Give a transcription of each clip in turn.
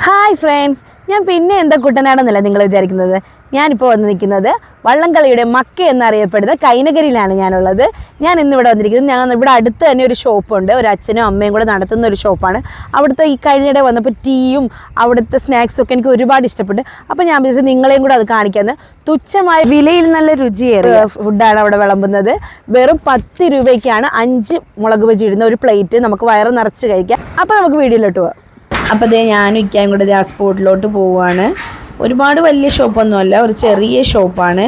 Hi friends, ഞാൻ പിന്നെ എന്താ കുട്ടനാടെന്നല്ല നിങ്ങൾ വിചാരിക്കുന്നത്. ഞാനിപ്പോൾ വന്ന് നിൽക്കുന്നത് വള്ളംകളിയുടെ മക്ക എന്നറിയപ്പെടുന്ന കൈനകരിയിലാണ് ഞാനുള്ളത്. ഞാൻ ഇന്നിവിടെ വന്നിരിക്കുന്നത്, ഞാൻ ഇവിടെ അടുത്ത് തന്നെ ഒരു ഷോപ്പുണ്ട്. ഒരു അച്ഛനും അമ്മയും കൂടെ നടത്തുന്ന ഒരു ഷോപ്പാണ്. അവിടുത്തെ ഈ കഴിഞ്ഞിടെ വന്നപ്പോൾ ടീയും അവിടുത്തെ സ്നാക്സും ഒക്കെ എനിക്ക് ഒരുപാട് ഇഷ്ടപ്പെട്ടു. അപ്പോൾ ഞാൻ വിചാരിച്ചു നിങ്ങളെയും കൂടെ അത് കാണിക്കാമെന്ന്. തുച്ഛമായ വിലയിൽ നല്ല രുചിയേറിയ ഫുഡാണ് അവിടെ വിളമ്പുന്നത്. വെറും 10 രൂപയ്ക്കാണ് 5 മുളക് ബജി ഇടുന്ന ഒരു പ്ലേറ്റ്. നമുക്ക് വയറ് നിറച്ച് കഴിക്കാം. അപ്പോൾ നമുക്ക് വീഡിയോയിലോട്ട് പോകാം. അപ്പോൾ അതേ ഞാനും ഇക്കായും കൂടെ ആ സ്പോട്ടിലോട്ട് പോവുകയാണ്. ഒരുപാട് വലിയ ഷോപ്പൊന്നുമല്ല, ഒരു ചെറിയ ഷോപ്പാണ്.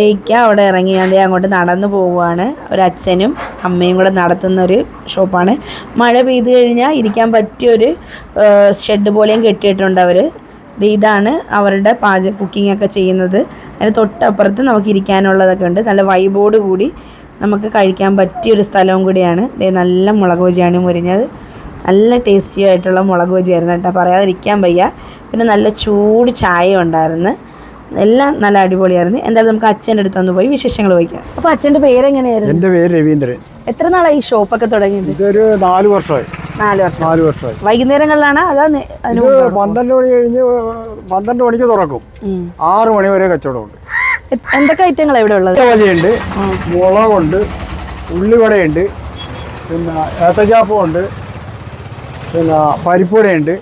ഇക്ക അവിടെ ഇറങ്ങി അതേ അങ്ങോട്ട് നടന്നു പോവുകയാണ്. ഒരു അച്ഛനും അമ്മയും കൂടെ നടത്തുന്നൊരു ഷോപ്പാണ്. മഴ പെയ്ത് കഴിഞ്ഞാൽ ഇരിക്കാൻ പറ്റിയൊരു ഷെഡ് പോലെയും കെട്ടിയിട്ടുണ്ട് അവർ. ഇതാണ് അവരുടെ കുക്കിംഗ് ഒക്കെ ചെയ്യുന്നത്. അതിന് തൊട്ടപ്പുറത്ത് നമുക്ക് ഇരിക്കാനുള്ളതൊക്കെ ഉണ്ട്. നല്ല വൈബോട് കൂടി നമുക്ക് കഴിക്കാൻ പറ്റിയൊരു സ്ഥലവും കൂടിയാണ്. നല്ല മുളക് ബജിയാണ് മുരിഞ്ഞത്. നല്ല ടേസ്റ്റി ആയിട്ടുള്ള മുളക് ബജിയായിരുന്നു കേട്ടോ, പറയാതിരിക്കാൻ വയ്യ. പിന്നെ നല്ല ചൂട് ചായ ഉണ്ടായിരുന്നു. എല്ലാം നല്ല അടിപൊളിയായിരുന്നു. എന്തായാലും നമുക്ക് അച്ഛൻ്റെ അടുത്തൊന്ന് പോയി വിശേഷങ്ങൾ ചോദിക്കാം. അപ്പോൾ അച്ഛൻ്റെ പേരെങ്ങനെയായിരുന്നു? എൻ്റെ പേര് രവീന്ദ്രൻ. എത്ര നാളായി ഈ ഷോപ്പൊക്കെ തുടങ്ങിയത്? ഇതൊരു 4 വർഷമായി. 4 വർഷമായി. വൈകുന്നേരങ്ങളിലാണ് അതോ? 12 മണി കഴിഞ്ഞ് 12 മണിക്ക് തുറക്കും. 6 മണി വരെ കച്ചവടമുണ്ട്. എന്തൊക്കെ ഐറ്റങ്ങളാണ് ഇവിടെ ഉള്ളത്? വലയുണ്ട്, മുളകുണ്ട്, ഉള്ളിവടയുണ്ട്, പിന്നെ ഏത്തച്ചാപ്പമുണ്ട്, പിന്നെ പരിപ്പുവടയുണ്ട്,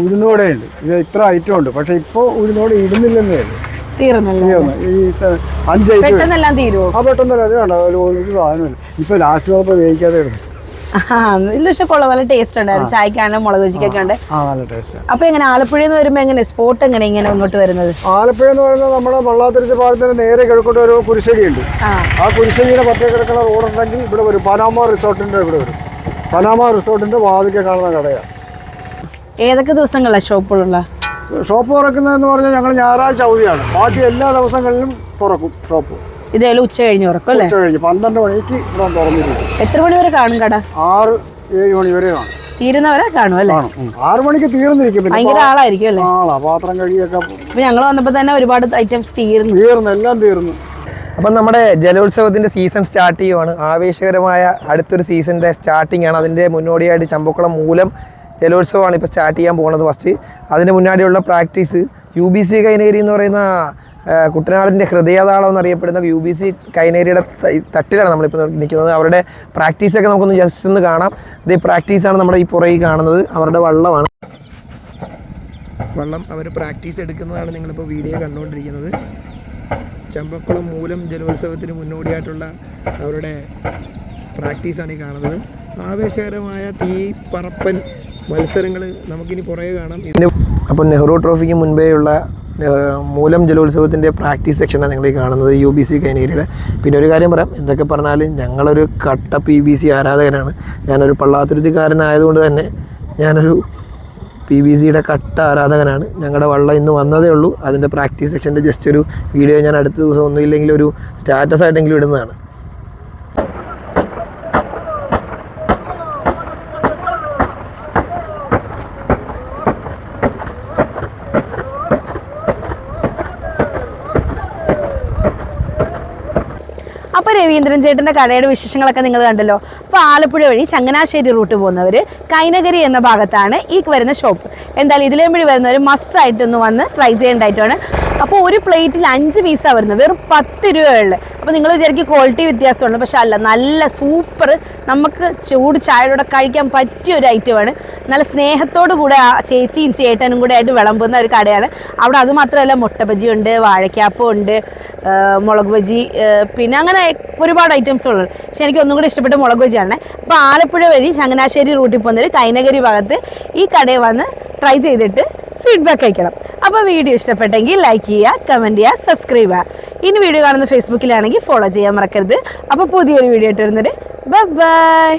ഉഴുന്നുവടയുണ്ട്. ഇത് ഇത്ര ഐറ്റം ഉണ്ട്. പക്ഷെ ഇപ്പോൾ ഉഴുന്നുവട ഇടുന്നില്ലെന്നേ ഉള്ളൂ. തീർന്നല്ലോ. ഈ 5 ഐറ്റം പെട്ടെന്നെല്ലാം തീരുമോ? പെട്ടെന്നല്ല. അത് വേണ്ട, ഒരു സാധനമില്ല. ഇപ്പൊ ലാസ്റ്റ് വന്നപ്പോൾ വേവിക്കാതെ ഇടുന്നു. പക്ഷെ കൊള്ളാം, നല്ല ടേസ്റ്റ് ഉണ്ടായിരുന്നു. ചായക്കാണെങ്കിലും മുളക് ബജിക്കൊക്കെ ഉണ്ട്. നല്ല ടേസ്റ്റ്. അപ്പൊ എങ്ങനെ ആലപ്പുഴയിൽ നിന്ന് വരുമ്പോ എങ്ങനെ സ്പോട്ട് എങ്ങനെ ഇങ്ങനെ ഇങ്ങോട്ട് വരുന്നത്? ആലപ്പുഴ എന്ന് പറയുന്നത് നമ്മുടെ വള്ളാത്തുരുത്തി പാലത്തിന് നേരെ കിഴക്കോട്ട് ഒരു കുരിശടിയുണ്ട്. ആ കുരിശടിയുടെ പറ്റേ കിടക്കുന്ന റോഡുണ്ടെങ്കിൽ ഇവിടെ വരും. പനാമ റിസോർട്ടിന്റെ ഇവിടെ വരും. പനാമ റിസോർട്ടിന്റെ വാതിക്കെ കാണുന്ന കടയാണ്. ഏതൊക്കെ ദിവസങ്ങളിലാണ് ഷോപ്പുള്ള? ഷോപ്പ് തുറക്കുന്നതെന്ന് പറഞ്ഞാൽ ഞങ്ങൾ ഞായറാഴ്ച അവധിയാണ്. ബാക്കി എല്ലാ ദിവസങ്ങളിലും തുറക്കും ഷോപ്പ്. ഇതേലും ഉച്ച കഴിഞ്ഞ് തുറക്കും അല്ലേ? ഉച്ച കഴിഞ്ഞ് 12 മണിക്ക് ഇവിടെ തുറന്നിരിക്കും. എത്ര മണി വരെ കാണും കട? 6-7 മണി വരെ കാണും. തീരുന്നവരെ കാണും അല്ലേ? 6 മണിക്ക് തീർന്നിരിക്കും. ഭയങ്കര ആളായിരിക്കും അല്ലേ? പാത്രം കഴിയൊക്കെ. അപ്പൊ ഞങ്ങൾ വന്നപ്പോ തന്നെ ഒരുപാട് ഐറ്റംസ് തീർന്നു. എല്ലാം തീർന്നു. അപ്പം നമ്മുടെ ജലോത്സവത്തിൻ്റെ സീസൺ സ്റ്റാർട്ട് ചെയ്യുവാണ്. ആവേശകരമായ അടുത്തൊരു സീസണിൻ്റെ സ്റ്റാർട്ടിംഗ് ആണ്. അതിൻ്റെ മുന്നോടിയായിട്ട് ചമ്പക്കുളം മൂലം ജലോത്സവമാണ് ഇപ്പോൾ സ്റ്റാർട്ട് ചെയ്യാൻ പോകുന്നത് ഫസ്റ്റ്. അതിന് മുന്നാടിയുള്ള പ്രാക്ടീസ് UBC കൈനഗിരി എന്ന് പറയുന്ന കുട്ടനാടിൻ്റെ ഹൃദയതാളം എന്നറിയപ്പെടുന്ന UBC കൈനഗിരിയുടെ തട്ടിലാണ് നമ്മളിപ്പോൾ നിൽക്കുന്നത്. അവരുടെ പ്രാക്ടീസൊക്കെ നമുക്കൊന്ന് ജസ്റ്റ് ഒന്ന് കാണാം. ഇത് പ്രാക്ടീസാണ് നമ്മുടെ ഈ പുറകിൽ കാണുന്നത്. അവരുടെ വള്ളമാണ്. വള്ളം അവർ പ്രാക്ടീസ് എടുക്കുന്നതാണ് നിങ്ങളിപ്പോൾ വീഡിയോ കണ്ടുകൊണ്ടിരിക്കുന്നത്. ചമ്പക്കുളം മൂലം ജലോത്സവത്തിന് മുന്നോടിയായിട്ടുള്ള അവരുടെ പ്രാക്ടീസാണ് ഈ കാണുന്നത്. ആവേശകരമായ പറപ്പൻ മത്സരങ്ങൾ നമുക്കിനി പുറകെ കാണാം. അപ്പോൾ നെഹ്റു ട്രോഫിക്ക് മുൻപേയുള്ള മൂലം ജലോത്സവത്തിൻ്റെ പ്രാക്ടീസ് സെക്ഷനാണ് നിങ്ങൾ ഈ കാണുന്നത്, UBC കൈനഗിരിയുടെ. പിന്നെ ഒരു കാര്യം പറയാം, എന്തൊക്കെ പറഞ്ഞാലും ഞങ്ങളൊരു കട്ട PBC ആരാധകരാണ്. ഞാനൊരു പള്ളാത്തുരുത്തിക്കാരനായതുകൊണ്ട് തന്നെ ഞാനൊരു PBCയുടെ കട്ട ആരാധകനാണ്. ഞങ്ങളുടെ വള്ളം ഇന്ന് വന്നതേ ഉള്ളൂ. അതിൻ്റെ പ്രാക്ടീസ് സെക്ഷൻ്റെ ജസ്റ്റ് ഒരു വീഡിയോ ഞാൻ അടുത്ത ദിവസം ഒന്നുമില്ലെങ്കിൽ ഒരു സ്റ്റാറ്റസ് ആയിട്ടെങ്കിലും ഇടുന്നതാണ്. അപ്പോൾ രവീന്ദ്രൻ ചേട്ടൻ്റെ കടയുടെ വിശേഷങ്ങളൊക്കെ നിങ്ങൾ കണ്ടല്ലോ. അപ്പോൾ ആലപ്പുഴ വഴി ചങ്ങനാശ്ശേരി റൂട്ട് പോകുന്നവർ കൈനഗരി എന്ന ഭാഗത്താണ് ഈ വരുന്ന ഷോപ്പ്. എന്തായാലും ഇതിലേം വഴി വരുന്നവർ മസ്റ്റായിട്ടൊന്ന് വന്ന് ട്രൈ ചെയ്യേണ്ടതായിട്ടാണ്. അപ്പോൾ ഒരു പ്ലേറ്റിൽ 5 പീസാണ് വരുന്നത്, വെറും 10 രൂപയുള്ള. അപ്പോൾ നിങ്ങൾ വിചാരിക്കും ക്വാളിറ്റി വ്യത്യാസമുണ്ട്, പക്ഷെ അല്ല, നല്ല സൂപ്പർ നമുക്ക് ചൂട് ചായയോടെ കഴിക്കാൻ പറ്റിയ ഒരു ഐറ്റമാണ്. നല്ല സ്നേഹത്തോടു കൂടെ ആ ചേച്ചിയും ചേട്ടനും കൂടെ ആയിട്ട് വിളമ്പുന്ന ഒരു കടയാണ്. അവിടെ അത് മാത്രമല്ല, മുട്ട ബജി ഉണ്ട്, വാഴയ്ക്കാപ്പം ഉണ്ട്, മുളക് ബജി, പിന്നെ അങ്ങനെ ഒരുപാട് ഐറ്റംസുള്ളത്. പക്ഷെ എനിക്ക് ഒന്നും കൂടി ഇഷ്ടപ്പെട്ട മുളക് ബജിയാണ്. അപ്പോൾ ആലപ്പുഴ വഴി ചങ്ങനാശ്ശേരി റൂട്ടിൽ പോകുന്നവർ കൈനഗരി ഭാഗത്ത് ഈ കടയിൽ വന്ന് ട്രൈ ചെയ്തിട്ട് ഫീഡ്ബാക്ക് അയക്കണം. അപ്പോൾ വീഡിയോ ഇഷ്ടപ്പെട്ടെങ്കിൽ ലൈക്ക് ചെയ്യുക, കമൻറ്റ് ചെയ്യുക, സബ്സ്ക്രൈബ് ചെയ്യുക. ഇനി വീഡിയോ കാണുന്ന ഫേസ്ബുക്കിലാണെങ്കിൽ ഫോളോ ചെയ്യാൻ മറക്കരുത്. അപ്പോൾ പുതിയൊരു വീഡിയോ ആയിട്ട് വരുന്നത്. ബൈ.